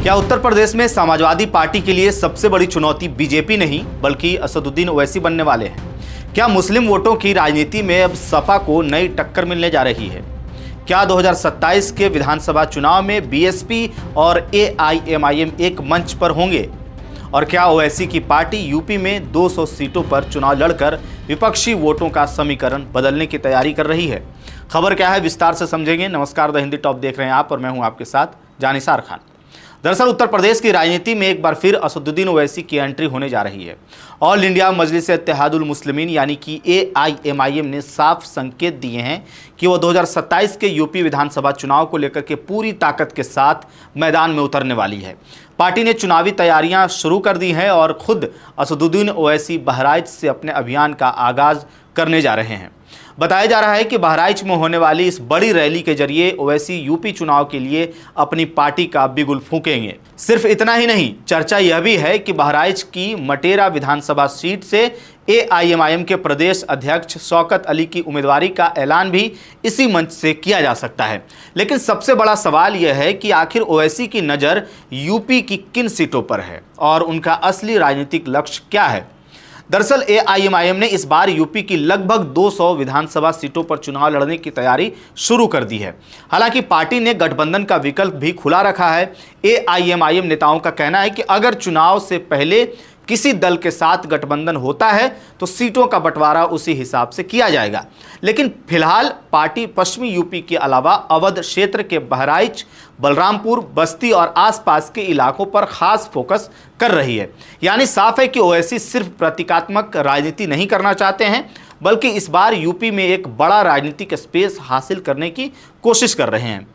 क्या उत्तर प्रदेश में समाजवादी पार्टी के लिए सबसे बड़ी चुनौती बीजेपी नहीं बल्कि असदुद्दीन ओवैसी बनने वाले हैं? क्या मुस्लिम वोटों की राजनीति में अब सपा को नई टक्कर मिलने जा रही है? क्या 2027 के विधानसभा चुनाव में बीएसपी और एआईएमआईएम एक मंच पर होंगे? और क्या ओवैसी की पार्टी यूपी में 200 सीटों पर चुनाव लड़कर विपक्षी वोटों का समीकरण बदलने की तैयारी कर रही है? खबर क्या है, विस्तार से समझेंगे। नमस्कार, द हिंदी टॉप देख रहे हैं आप और मैं हूं आपके साथ जानिसार खान। दरअसल उत्तर प्रदेश की राजनीति में एक बार फिर असदुद्दीन ओवैसी की एंट्री होने जा रही है। ऑल इंडिया मजलिस-ए-इत्तेहादुल मुस्लिमीन यानी कि एआईएमआईएम ने साफ संकेत दिए हैं कि वह 2027 के यूपी विधानसभा चुनाव को लेकर के पूरी ताकत के साथ मैदान में उतरने वाली है। पार्टी ने चुनावी तैयारियां शुरू कर दी हैं और खुद असदुद्दीन ओवैसी बहराइच से अपने अभियान का आगाज करने जा रहे हैं। बताया जा रहा है कि बहराइच में होने वाली इस बड़ी रैली के जरिए ओवैसी यूपी चुनाव के लिए अपनी पार्टी का बिगुल फूंकेंगे। सिर्फ इतना ही नहीं, चर्चा यह भी है कि बहराइच की मटेरा विधानसभा सीट से एआईएमआईएम के प्रदेश अध्यक्ष शौकत अली की उम्मीदवारी का ऐलान भी इसी मंच से किया जा सकता है। लेकिन सबसे बड़ा सवाल यह है कि आखिर ओवैसी की नज़र यूपी की किन सीटों पर है और उनका असली राजनीतिक लक्ष्य क्या है? दरअसल एआईएमआईएम ने इस बार यूपी की लगभग 200 विधानसभा सीटों पर चुनाव लड़ने की तैयारी शुरू कर दी है। हालांकि पार्टी ने गठबंधन का विकल्प भी खुला रखा है। एआईएमआईएम नेताओं का कहना है कि अगर चुनाव से पहले किसी दल के साथ गठबंधन होता है तो सीटों का बंटवारा उसी हिसाब से किया जाएगा। लेकिन फिलहाल पार्टी पश्चिमी यूपी के अलावा अवध क्षेत्र के बहराइच, बलरामपुर, बस्ती और आसपास के इलाकों पर खास फोकस कर रही है। यानी साफ है कि ओवैसी सिर्फ प्रतीकात्मक राजनीति नहीं करना चाहते हैं बल्कि इस बार यूपी में एक बड़ा राजनीतिक स्पेस हासिल करने की कोशिश कर रहे हैं।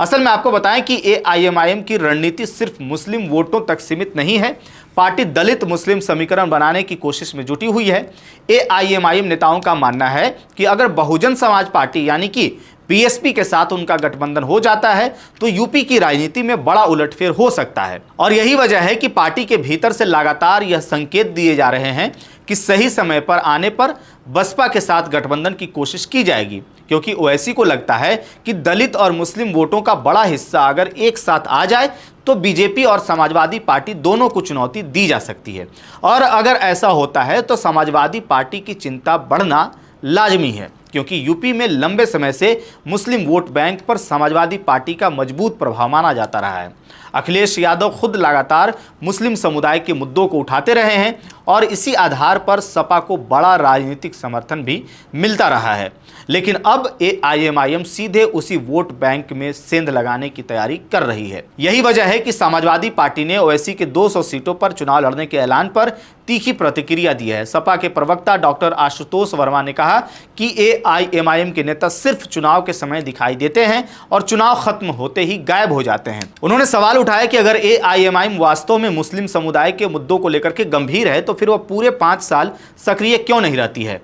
असल में आपको बताएं कि एआईएमआईएम की रणनीति सिर्फ मुस्लिम वोटों तक सीमित नहीं है। पार्टी दलित मुस्लिम समीकरण बनाने की कोशिश में जुटी हुई है। एआईएमआईएम नेताओं का मानना है कि अगर बहुजन समाज पार्टी यानी कि बीएसपी के साथ उनका गठबंधन हो जाता है तो यूपी की राजनीति में बड़ा उलटफेर हो सकता है। और यही वजह है कि पार्टी के भीतर से लगातार यह संकेत दिए जा रहे हैं कि सही समय पर आने पर बसपा के साथ गठबंधन की कोशिश की जाएगी, क्योंकि ओवैसी को लगता है कि दलित और मुस्लिम वोटों का बड़ा हिस्सा अगर एक साथ आ जाए तो बीजेपी और समाजवादी पार्टी दोनों को चुनौती दी जा सकती है। और अगर ऐसा होता है तो समाजवादी पार्टी की चिंता बढ़ना लाजमी है, क्योंकि यूपी में लंबे समय से मुस्लिम वोट बैंक पर समाजवादी पार्टी का मजबूत प्रभाव माना जाता रहा है। अखिलेश यादव खुद लगातार मुस्लिम समुदाय के मुद्दों को उठाते रहे हैं और इसी आधार पर सपा को बड़ा राजनीतिक समर्थन भी मिलता रहा है। लेकिन अब एआईएमआईएम सीधे उसी वोट बैंक में सेंध लगाने की तैयारी कर रही है। यही वजह है कि समाजवादी पार्टी ने ओवैसी के 200 सीटों पर चुनाव लड़ने के ऐलान पर तीखी प्रतिक्रिया दी है। सपा के प्रवक्ता डॉक्टर आशुतोष वर्मा ने कहा कि एआईएमआईएम के नेता सिर्फ चुनाव के समय दिखाई देते हैं और चुनाव खत्म होते ही गायब हो जाते हैं। उन्होंने सवाल उठाया कि अगर एआईएमआईएम वास्तव में मुस्लिम समुदाय के मुद्दों को लेकर के गंभीर है तो फिर वह पूरे 5 साल सक्रिय क्यों नहीं रहती है।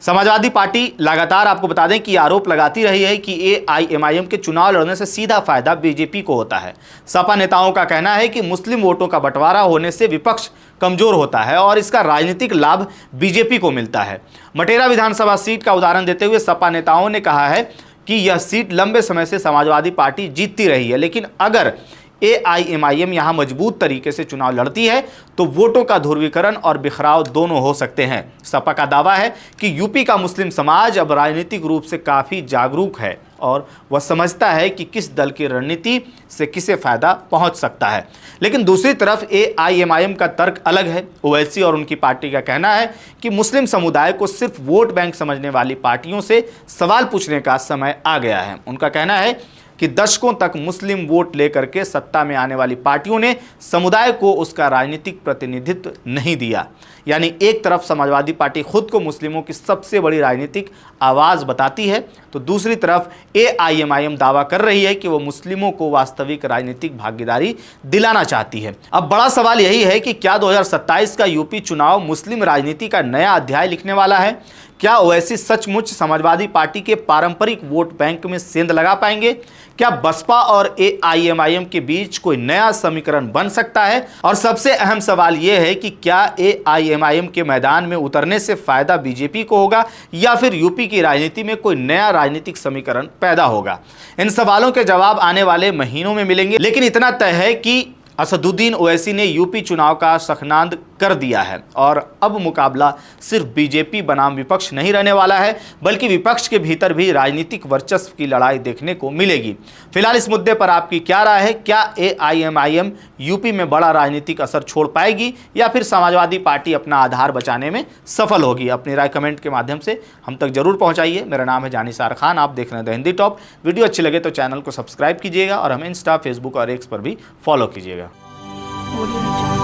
समाजवादी पार्टी लगातार आपको बता दें कि आरोप लगाती रही है कि एआईएमआईएम के चुनाव लड़ने से सीधा फायदा बीजेपी को होता है। सपा नेताओं का कहना है कि मुस्लिम वोटों का बंटवारा होने से विपक्ष कमजोर होता है और इसका राजनीतिक लाभ बीजेपी को मिलता है। मटेरा विधानसभा सीट का उदाहरण देते हुए सपा नेताओं ने कहा है कि यह सीट लंबे समय से समाजवादी पार्टी जीतती रही है, लेकिन अगर एआईएमआईएम यहां मजबूत तरीके से चुनाव लड़ती है तो वोटों का ध्रुवीकरण और बिखराव दोनों हो सकते हैं। सपा का दावा है कि यूपी का मुस्लिम समाज अब राजनीतिक रूप से काफ़ी जागरूक है और वह समझता है कि किस दल की रणनीति से किसे फायदा पहुंच सकता है। लेकिन दूसरी तरफ एआईएमआईएम का तर्क अलग है। ओवैसी और उनकी पार्टी का कहना है कि मुस्लिम समुदाय को सिर्फ वोट बैंक समझने वाली पार्टियों से सवाल पूछने का समय आ गया है। उनका कहना है कि दशकों तक मुस्लिम वोट लेकर के सत्ता में आने वाली पार्टियों ने समुदाय को उसका राजनीतिक प्रतिनिधित्व नहीं दिया। यानी एक तरफ समाजवादी पार्टी खुद को मुस्लिमों की सबसे बड़ी राजनीतिक आवाज़ बताती है तो दूसरी तरफ एआईएमआईएम दावा कर रही है कि वो मुस्लिमों को वास्तविक राजनीतिक भागीदारी दिलाना चाहती है। अब बड़ा सवाल यही है कि क्या 2027 का यूपी चुनाव मुस्लिम राजनीति का नया अध्याय लिखने वाला है? क्या ओवैसी सचमुच समाजवादी पार्टी के पारंपरिक वोट बैंक में सेंध लगा पाएंगे? क्या बसपा और एआईएमआईएम के बीच कोई नया समीकरण बन सकता है? और सबसे अहम सवाल यह है कि क्या एआईएमआईएम के मैदान में उतरने से फायदा बीजेपी को होगा या फिर यूपी की राजनीति में कोई नया राजनीतिक समीकरण पैदा होगा? इन सवालों के जवाब आने वाले महीनों में मिलेंगे, लेकिन इतना तय है कि असदुद्दीन ओवैसी ने यूपी चुनाव का शखनाद कर दिया है और अब मुकाबला सिर्फ बीजेपी बनाम विपक्ष नहीं रहने वाला है, बल्कि विपक्ष के भीतर भी राजनीतिक वर्चस्व की लड़ाई देखने को मिलेगी। फिलहाल इस मुद्दे पर आपकी क्या राय है? क्या AIMIM यूपी में बड़ा राजनीतिक असर छोड़ पाएगी या फिर समाजवादी पार्टी अपना आधार बचाने में सफल होगी? अपनी राय कमेंट के माध्यम से हम तक जरूर पहुंचाइए। मेरा नाम है जानिसार खान, आप देख रहे हैं द हिंदी टॉप। वीडियो अच्छी लगे तो चैनल को सब्सक्राइब कीजिएगा और हमें इंस्टा, फेसबुक और एक्स पर भी फॉलो कीजिएगा। Audio Jungle.